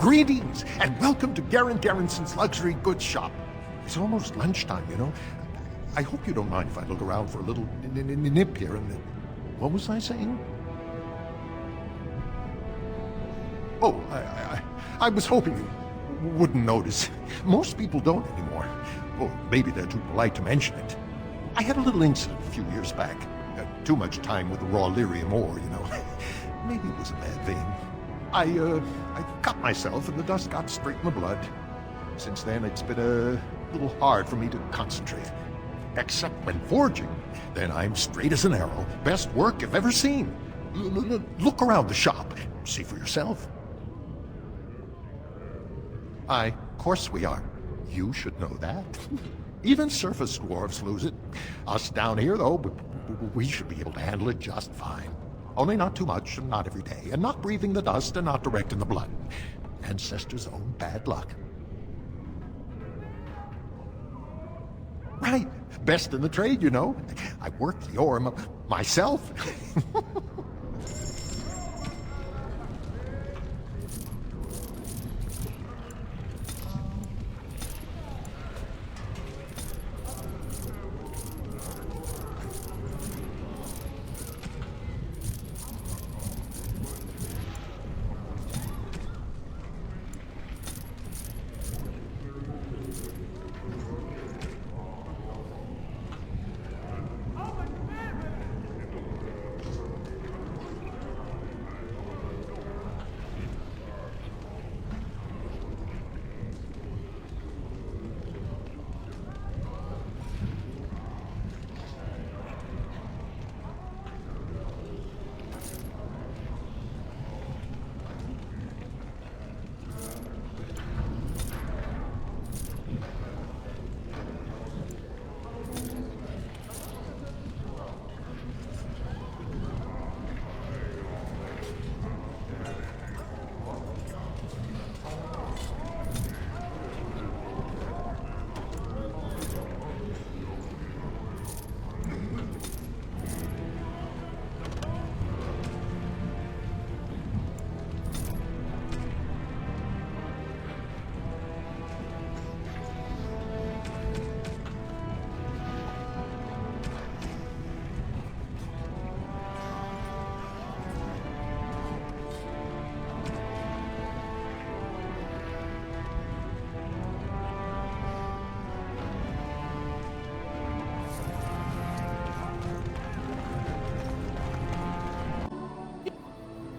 Greetings, and welcome to Garrison's luxury goods shop. It's almost lunchtime, you know. I hope you don't mind if I look around for a little nip here and then. What was I saying? Oh, I was hoping you wouldn't notice. Most people don't anymore. Well, maybe they're too polite to mention it. I had a little incident a few years back. Too much time with the raw lyrium ore, you know. Maybe it was a bad thing. I cut myself and the dust got straight in the blood. Since then, it's been a little hard for me to concentrate. Except when forging. Then I'm straight as an arrow. Best work you've ever seen. Look around the shop. See for yourself. Of course we are. You should know that. Even surface dwarves lose it. Us down here, though, we should be able to handle it just fine. Only not too much, and not every day, and not breathing the dust, and not direct in the blood. Ancestors' own bad luck. Right. Best in the trade, you know. I worked the ore myself.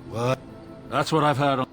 What? That's what I've heard on...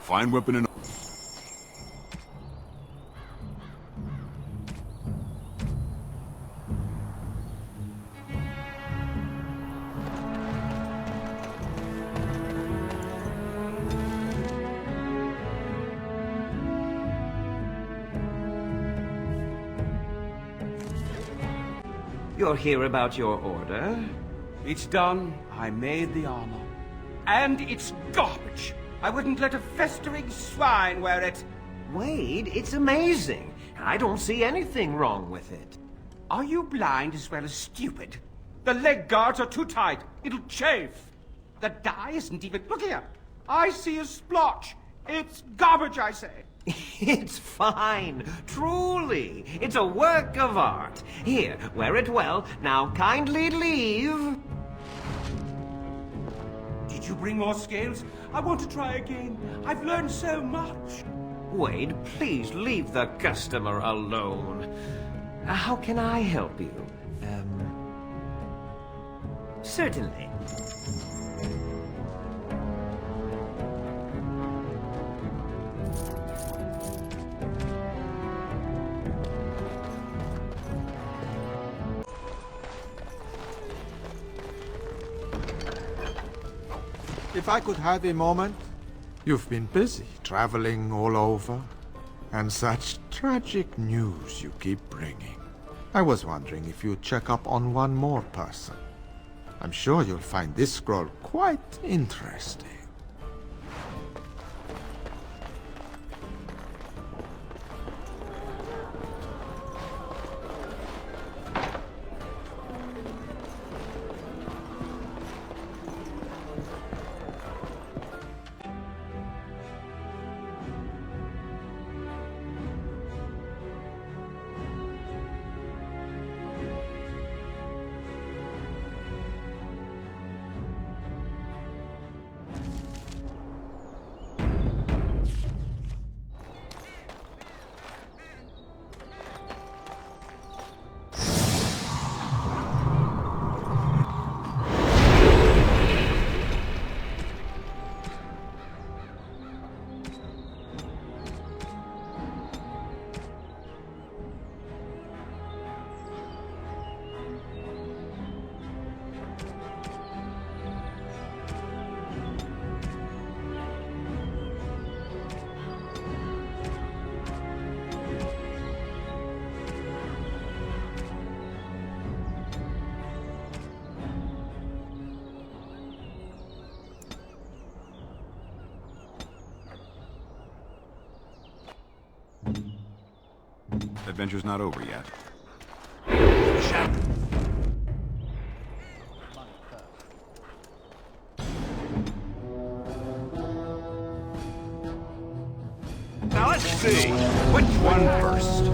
Fine weapon and... You're here about your order? It's done. I made the armor. And it's garbage. I wouldn't let a festering swine wear it. Wade, it's amazing. I don't see anything wrong with it. Are you blind as well as stupid? The leg guards are too tight. It'll chafe. The dye isn't even... Look here. I see a splotch. It's garbage, I say. It's fine. Truly. It's a work of art. Here, wear it well. Now kindly leave. Did you bring more scales? I want to try again. I've learned so much. Wade, please leave the customer alone. How can I help you? Certainly. If I could have a moment. You've been busy, traveling all over, and such tragic news you keep bringing. I was wondering if you'd check up on one more person. I'm sure you'll find this scroll quite interesting. Adventure's not over yet. Now let's see. Which one first?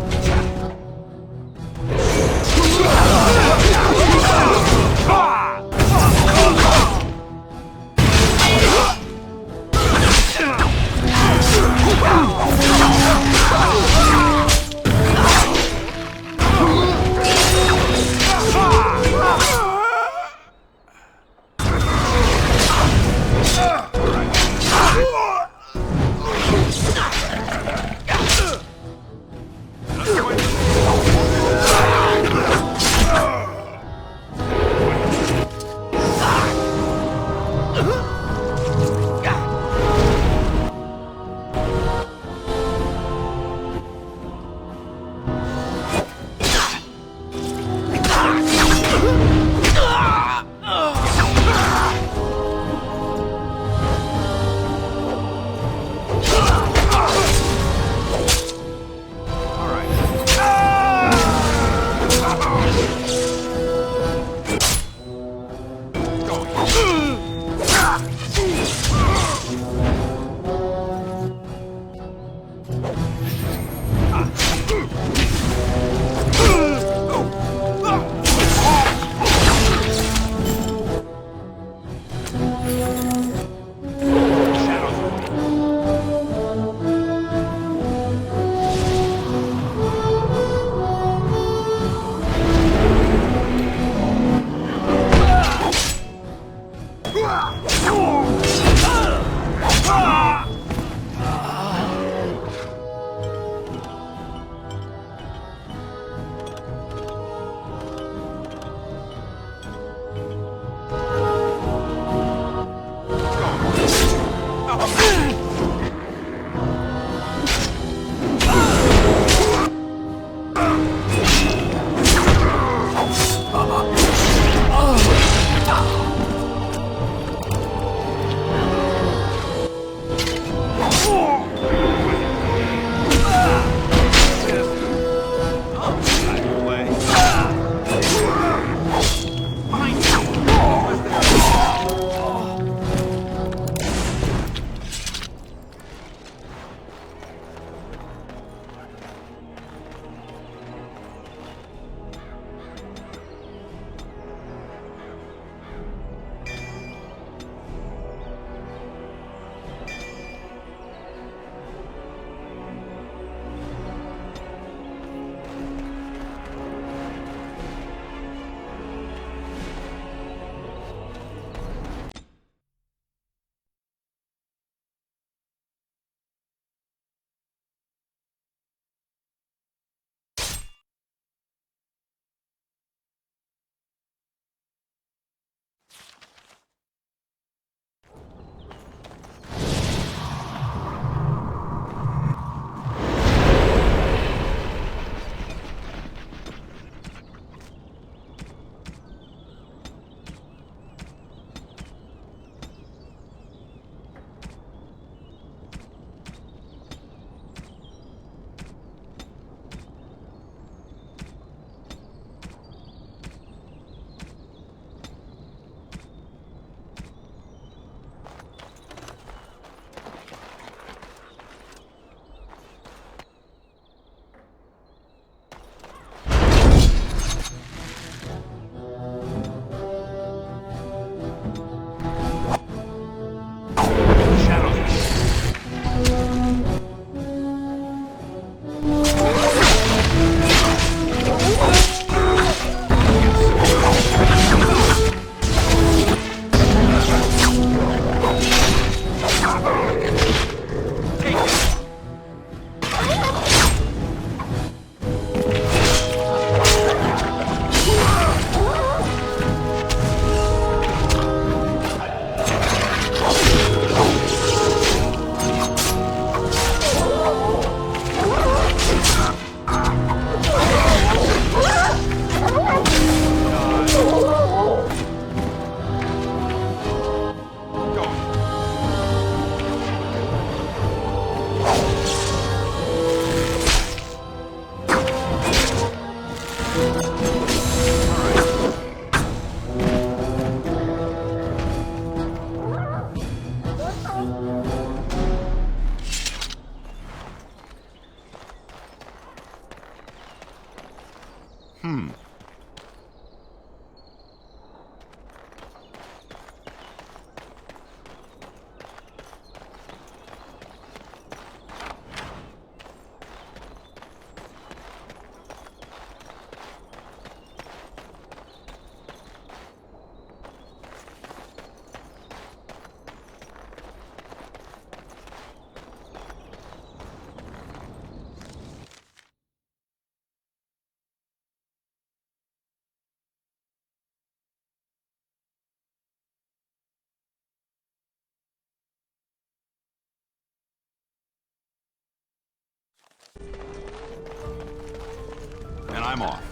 I'm off.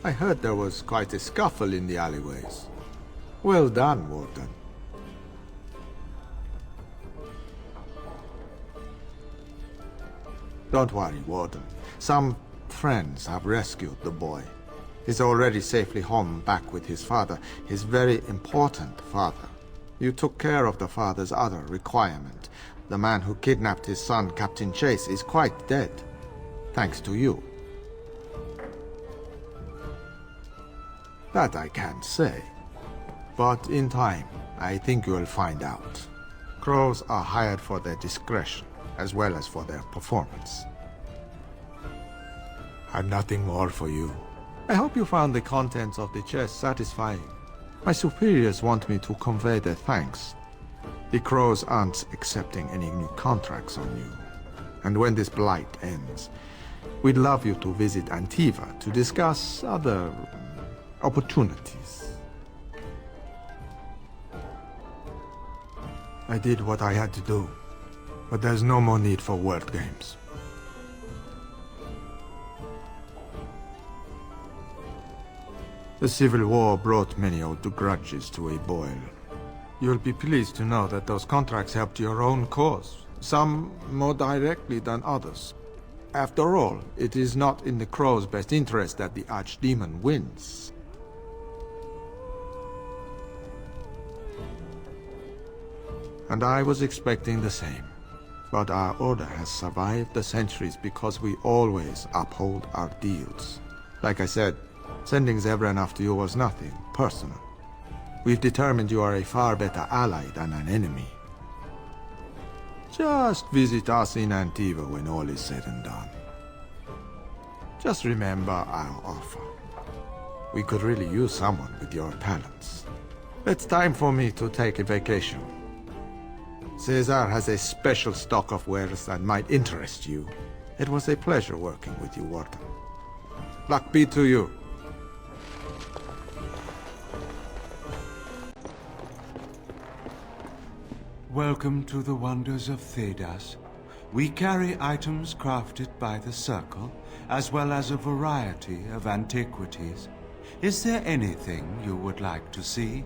I heard there was quite a scuffle in the alleyways. Well done, Warden. Don't worry, Warden. Some friends have rescued the boy. He's already safely home back with his father, his very important father. You took care of the father's other requirement. The man who kidnapped his son, Captain Chase, is quite dead. Thanks to you. That I can't say. But in time, I think you'll find out. Crows are hired for their discretion, as well as for their performance. I've nothing more for you. I hope you found the contents of the chest satisfying. My superiors want me to convey their thanks. The Crows aren't accepting any new contracts on you. And when this blight ends, we'd love you to visit Antiva to discuss other opportunities. I did what I had to do, but there's no more need for word games. The Civil War brought many old grudges to a boil. You'll be pleased to know that those contracts helped your own cause, some more directly than others. After all, it is not in the Crow's best interest that the Archdemon wins. And I was expecting the same. But our order has survived the centuries because we always uphold our deals. Like I said, sending Zebran after you was nothing personal. We've determined you are a far better ally than an enemy. Just visit us in Antiva when all is said and done. Just remember our offer. We could really use someone with your talents. It's time for me to take a vacation. Cesar has a special stock of wares that might interest you. It was a pleasure working with you, Warden. Luck be to you. Welcome to the wonders of Thedas. We carry items crafted by the Circle, as well as a variety of antiquities. Is there anything you would like to see?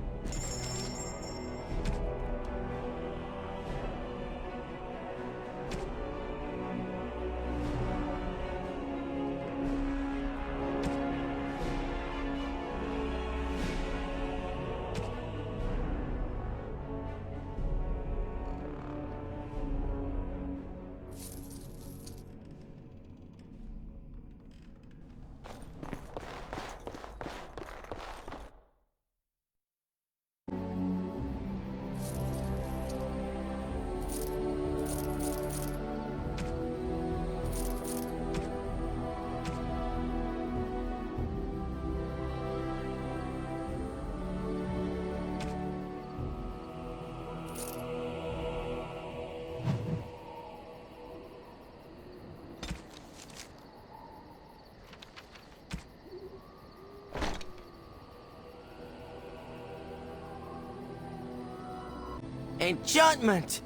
Enchantment!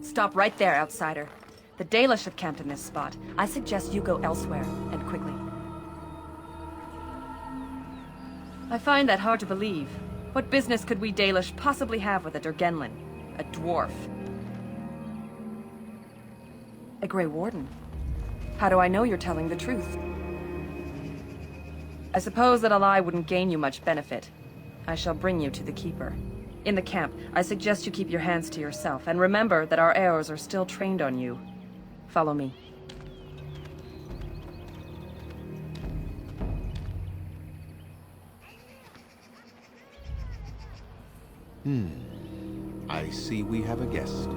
Stop right there, outsider. The Dalish have camped in this spot. I suggest you go elsewhere, and quickly. I find that hard to believe. What business could we Dalish possibly have with a Durgenlin? A dwarf? A Grey Warden? How do I know you're telling the truth? I suppose that a lie wouldn't gain you much benefit. I shall bring you to the Keeper. In the camp, I suggest you keep your hands to yourself, and remember that our arrows are still trained on you. Follow me. I see we have a guest.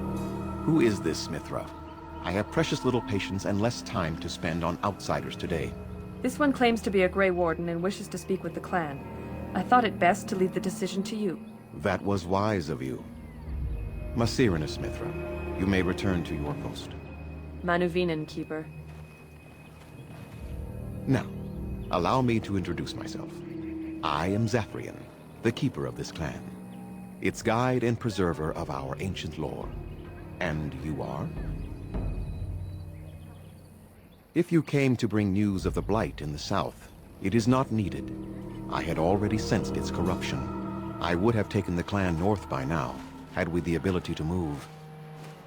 Who is this Smithra? I have precious little patience and less time to spend on outsiders today. This one claims to be a Grey Warden and wishes to speak with the clan. I thought it best to leave the decision to you. That was wise of you. Masirina Smithra, you may return to your post. Manuvinen, Keeper. Now, allow me to introduce myself. I am Zafrian, the keeper of this clan. Its guide and preserver of our ancient lore. And you are? If you came to bring news of the Blight in the south, it is not needed. I had already sensed its corruption. I would have taken the clan north by now, had we the ability to move.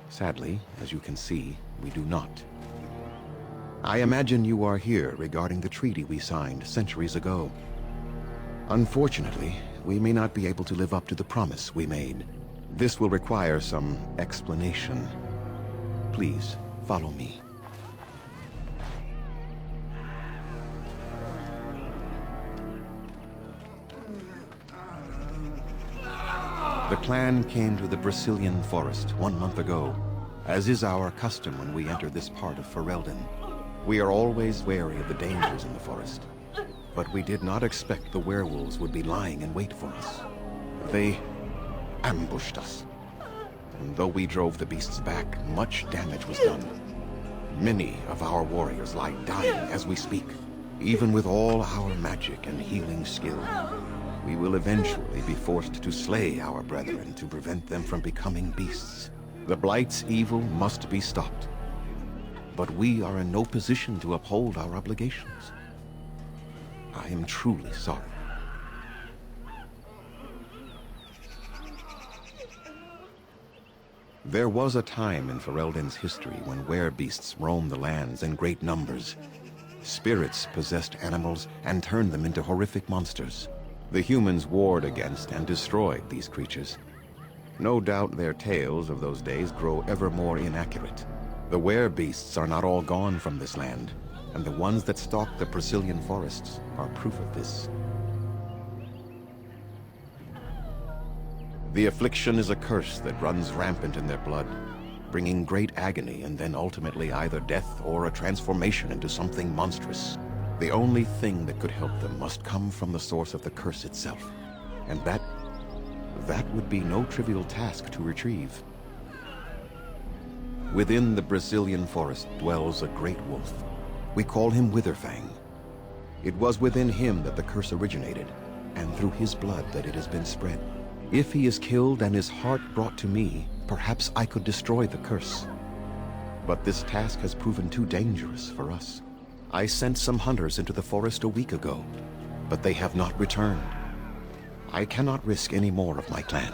Sadly, as you can see, we do not. I imagine you are here regarding the treaty we signed centuries ago. Unfortunately, we may not be able to live up to the promise we made. This will require some explanation. Please, follow me. The clan came to the Brecilian forest 1 month ago, as is our custom when we enter this part of Ferelden. We are always wary of the dangers in the forest, but we did not expect the werewolves would be lying in wait for us. They ambushed us. And though we drove the beasts back, much damage was done. Many of our warriors lie dying as we speak. Even with all our magic and healing skill, we will eventually be forced to slay our brethren to prevent them from becoming beasts. The Blight's evil must be stopped. But we are in no position to uphold our obligations. I am truly sorry. There was a time in Ferelden's history when werebeasts roamed the lands in great numbers. Spirits possessed animals and turned them into horrific monsters. The humans warred against and destroyed these creatures. No doubt their tales of those days grow ever more inaccurate. The werebeasts are not all gone from this land, and the ones that stalk the Brecilian forests are proof of this. The affliction is a curse that runs rampant in their blood, bringing great agony and then ultimately either death or a transformation into something monstrous. The only thing that could help them must come from the source of the curse itself, and that would be no trivial task to retrieve. Within the Brecilian forest dwells a great wolf. We call him Witherfang. It was within him that the curse originated, and through his blood that it has been spread. If he is killed and his heart brought to me, perhaps I could destroy the curse. But this task has proven too dangerous for us. I sent some hunters into the forest a week ago, but they have not returned. I cannot risk any more of my clan.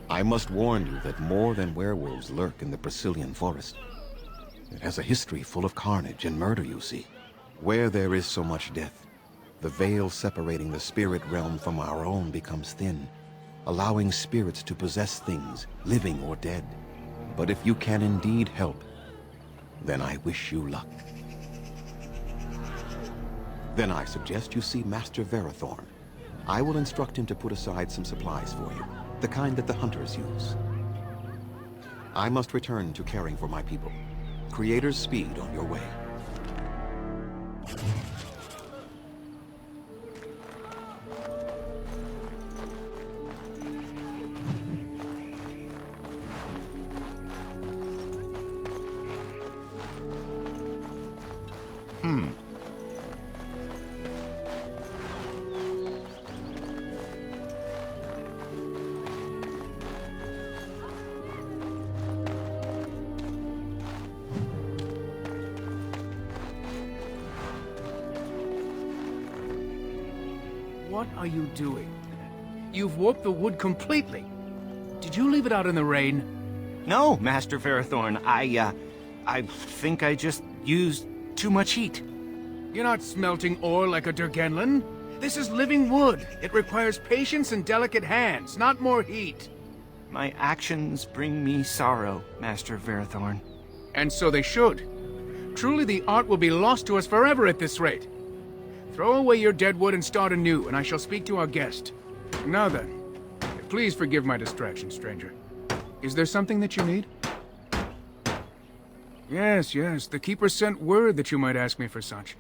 I must warn you that more than werewolves lurk in the Brecilian forest. It has a history full of carnage and murder, you see. Where there is so much death, the veil separating the spirit realm from our own becomes thin, allowing spirits to possess things, living or dead. But if you can indeed help, then I wish you luck. Then I suggest you see Master Verathorn. I will instruct him to put aside some supplies for you, the kind that the hunters use. I must return to caring for my people. Creator's speed on your way. What are you doing? You've warped the wood completely. Did you leave it out in the rain? No, Master Verathorn. I think I just used too much heat. You're not smelting ore like a Durgenlin. This is living wood. It requires patience and delicate hands, not more heat. My actions bring me sorrow, Master Verathorn. And so they should. Truly the art will be lost to us forever at this rate. Throw away your dead wood and start anew, and I shall speak to our guest. Now then, please forgive my distraction, stranger. Is there something that you need? Yes, the Keeper sent word that you might ask me for such.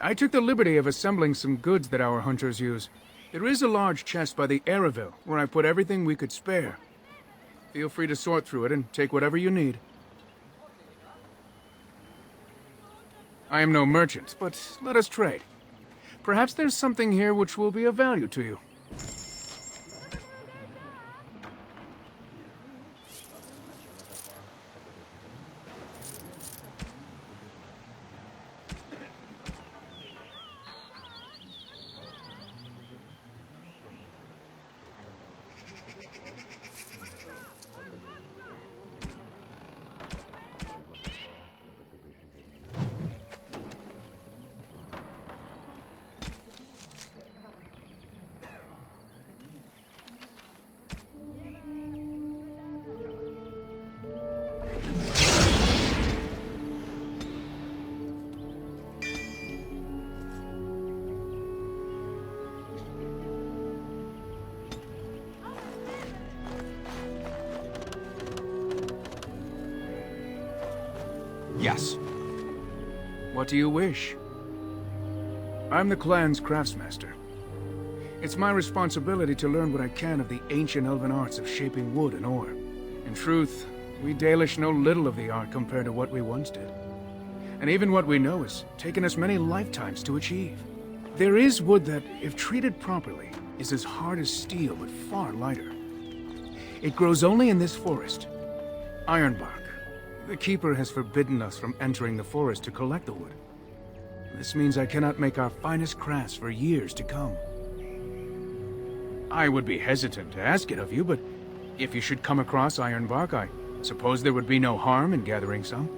I took the liberty of assembling some goods that our hunters use. There is a large chest by the Araville, where I put everything we could spare. Feel free to sort through it and take whatever you need. I am no merchant, but let us trade. Perhaps there's something here which will be of value to you. Yes. What do you wish? I'm the clan's craftsmaster. It's my responsibility to learn what I can of the ancient elven arts of shaping wood and ore. In truth, we Dalish know little of the art compared to what we once did. And even what we know has taken us many lifetimes to achieve. There is wood that, if treated properly, is as hard as steel but far lighter. It grows only in this forest. Ironbark. The Keeper has forbidden us from entering the forest to collect the wood. This means I cannot make our finest crafts for years to come. I would be hesitant to ask it of you, but if you should come across ironbark, I suppose there would be no harm in gathering some.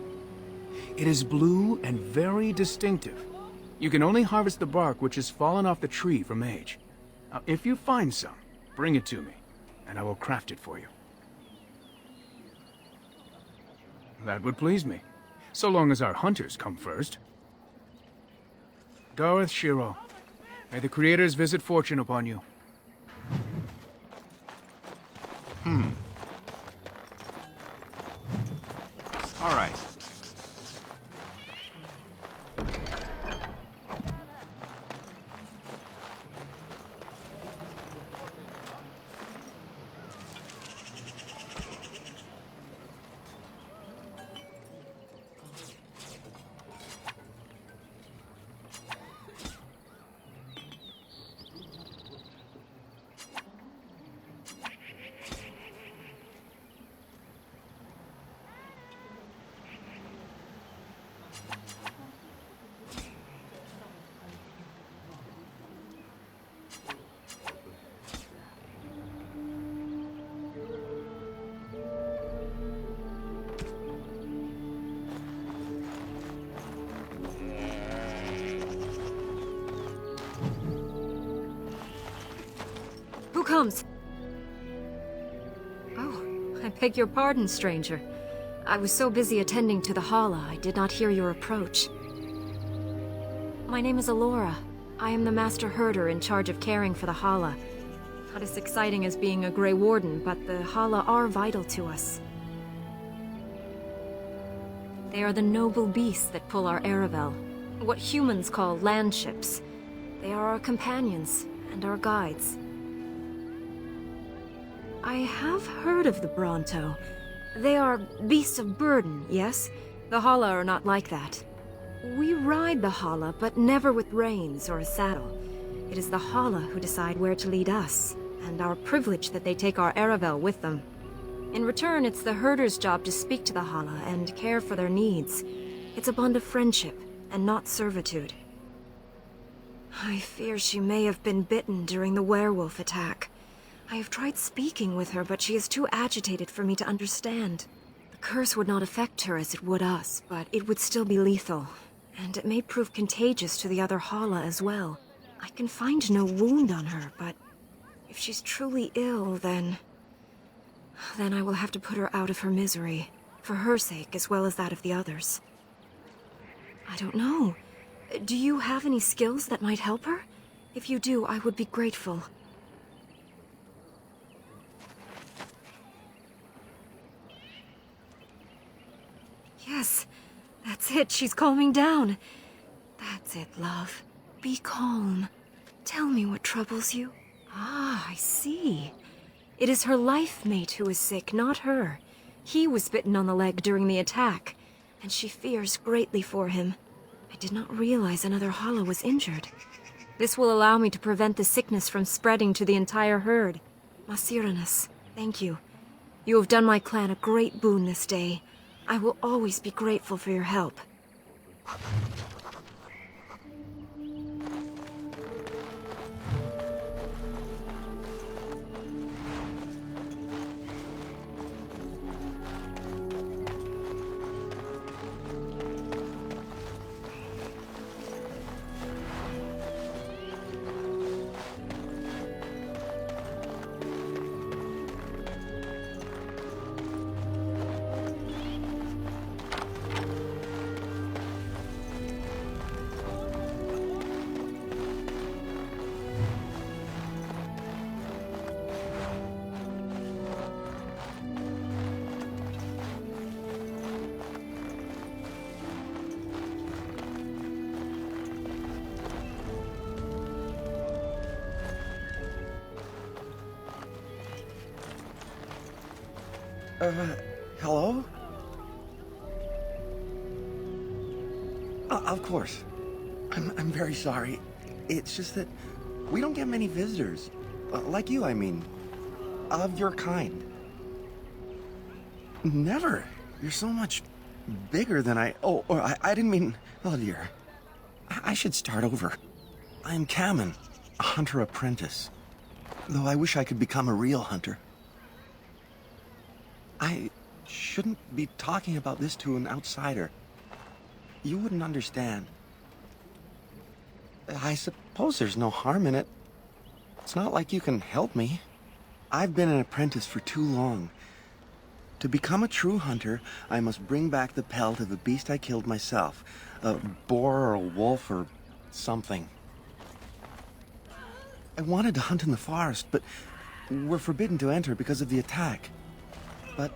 It is blue and very distinctive. You can only harvest the bark which has fallen off the tree from age. Now, if you find some, bring it to me, and I will craft it for you. That would please me, so long as our hunters come first. Dareth Shiro, may the Creators visit fortune upon you. All right. comes. Oh, I beg your pardon, stranger. I was so busy attending to the Hala, I did not hear your approach. My name is Alora. I am the Master Herder in charge of caring for the Hala. Not as exciting as being a Grey Warden, but the Hala are vital to us. They are the noble beasts that pull our Aravel, what humans call landships. They are our companions and our guides. I have heard of the Bronto. They are beasts of burden, yes? The Hala are not like that. We ride the Hala, but never with reins or a saddle. It is the Hala who decide where to lead us, and our privilege that they take our Aravel with them. In return, it's the herder's job to speak to the Hala and care for their needs. It's a bond of friendship, and not servitude. I fear she may have been bitten during the werewolf attack. I have tried speaking with her, but she is too agitated for me to understand. The curse would not affect her as it would us, but it would still be lethal. And it may prove contagious to the other Hala as well. I can find no wound on her, but if she's truly ill, then I will have to put her out of her misery. For her sake, as well as that of the others. I don't know. Do you have any skills that might help her? If you do, I would be grateful. Yes, that's it. She's calming down. That's it, love. Be calm. Tell me what troubles you. Ah, I see. It is her life mate who is sick, not her. He was bitten on the leg during the attack, and she fears greatly for him. I did not realize another Hala was injured. This will allow me to prevent the sickness from spreading to the entire herd. Masiranus, thank you. You have done my clan a great boon this day. I will always be grateful for your help. Hello? Of course. I'm very sorry. It's just that we don't get many visitors. Like you, I mean. Of your kind. Never. You're so much bigger than I didn't mean... Oh, dear. I should start over. I am Kamen, a hunter apprentice. Though I wish I could become a real hunter. I shouldn't be talking about this to an outsider. You wouldn't understand. I suppose there's no harm in it. It's not like you can help me. I've been an apprentice for too long. To become a true hunter, I must bring back the pelt of a beast I killed myself. A boar or a wolf or something. I wanted to hunt in the forest, but we're forbidden to enter because of the attack. But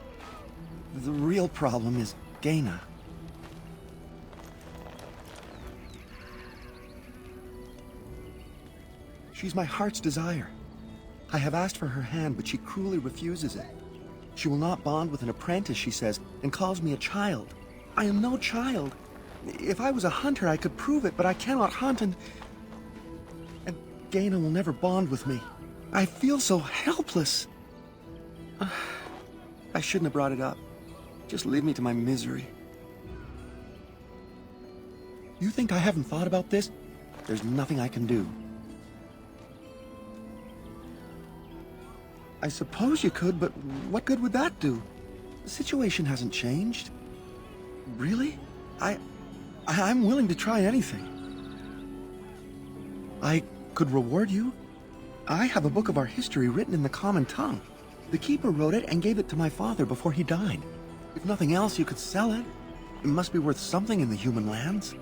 the real problem is Gainley. She's my heart's desire. I have asked for her hand, but she cruelly refuses it. She will not bond with an apprentice, she says, and calls me a child. I am no child. If I was a hunter, I could prove it, but I cannot hunt, and Gainley will never bond with me. I feel so helpless. I shouldn't have brought it up. Just leave me to my misery. You think I haven't thought about this? There's nothing I can do. I suppose you could, but what good would that do? The situation hasn't changed. Really? I'm willing to try anything. I could reward you. I have a book of our history written in the common tongue. The keeper wrote it and gave it to my father before he died. If nothing else, you could sell it. It must be worth something in the human lands.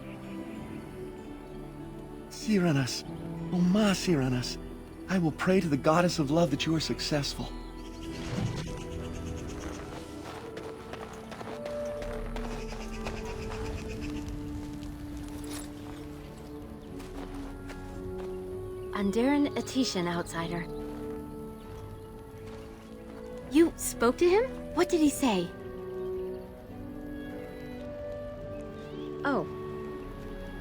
Cyranas, oh ma Cyranas, I will pray to the goddess of love that you are successful. Underan Atishan, outsider. You spoke to him? What did he say? Oh.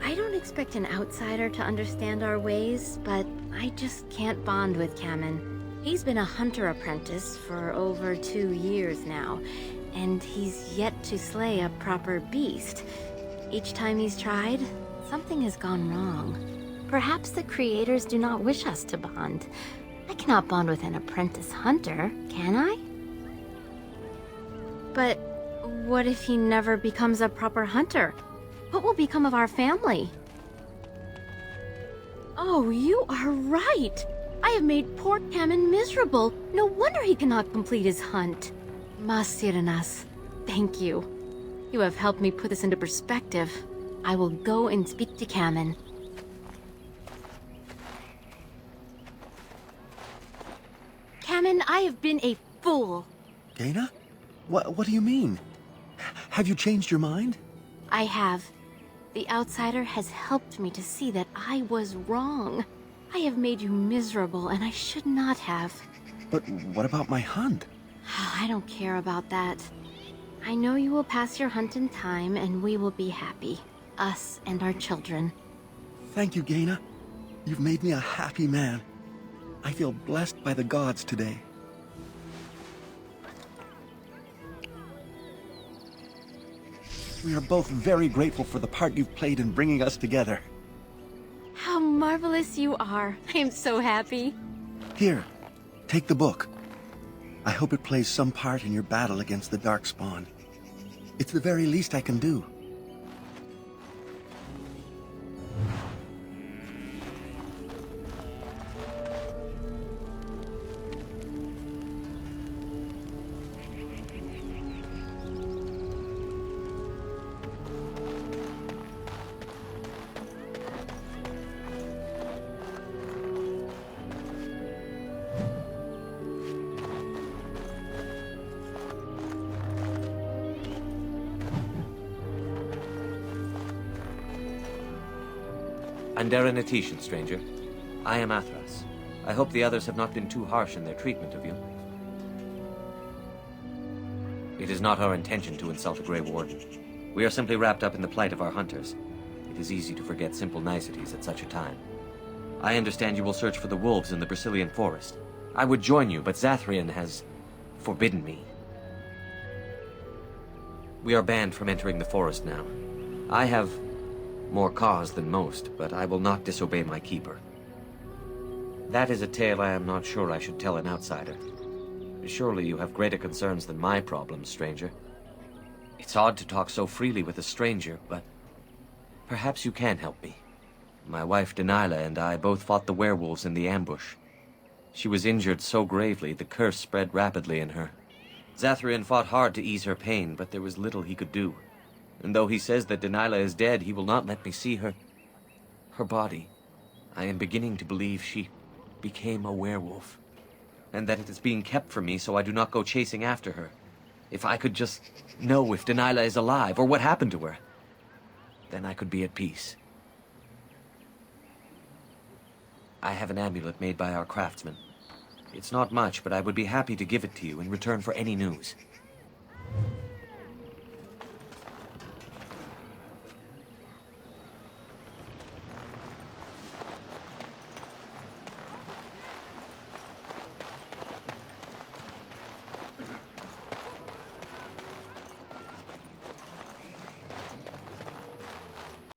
I don't expect an outsider to understand our ways, but I just can't bond with Kamen. He's been a hunter apprentice for over 2 years now, and he's yet to slay a proper beast. Each time he's tried, something has gone wrong. Perhaps the creators do not wish us to bond. I cannot bond with an apprentice hunter, can I? But what if he never becomes a proper hunter? What will become of our family? Oh, you are right! I have made poor Kamen miserable. No wonder he cannot complete his hunt. Masiranas, thank you. You have helped me put this into perspective. I will go and speak to Kamen. Kamen, I have been a fool. Gaina? What do you mean? Have you changed your mind? I have. The outsider has helped me to see that I was wrong. I have made you miserable, and I should not have. But what about my hunt? I don't care about that. I know you will pass your hunt in time, and we will be happy. Us and our children. Thank you, Gaina. You've made me a happy man. I feel blessed by the gods today. We are both very grateful for the part you've played in bringing us together. How marvelous you are. I am so happy. Here, take the book. I hope it plays some part in your battle against the Darkspawn. It's the very least I can do. Underan Atishan, stranger. I am Athras. I hope the others have not been too harsh in their treatment of you. It is not our intention to insult a Grey Warden. We are simply wrapped up in the plight of our hunters. It is easy to forget simple niceties at such a time. I understand you will search for the wolves in the Brecilian forest. I would join you, but Zathrian has forbidden me. We are banned from entering the forest now. I have more cause than most, but I will not disobey my keeper. That is a tale I am not sure I should tell an outsider. Surely you have greater concerns than my problems, stranger. It's odd to talk so freely with a stranger, but perhaps you can help me. My wife Denilah and I both fought the werewolves in the ambush. She was injured so gravely, the curse spread rapidly in her. Zathrian fought hard to ease her pain, but there was little he could do. And though he says that Denilah is dead, he will not let me see her body. I am beginning to believe she became a werewolf, and that it is being kept from me so I do not go chasing after her. If I could just know if Denilah is alive, or what happened to her, then I could be at peace. I have an amulet made by our craftsman. It's not much, but I would be happy to give it to you in return for any news.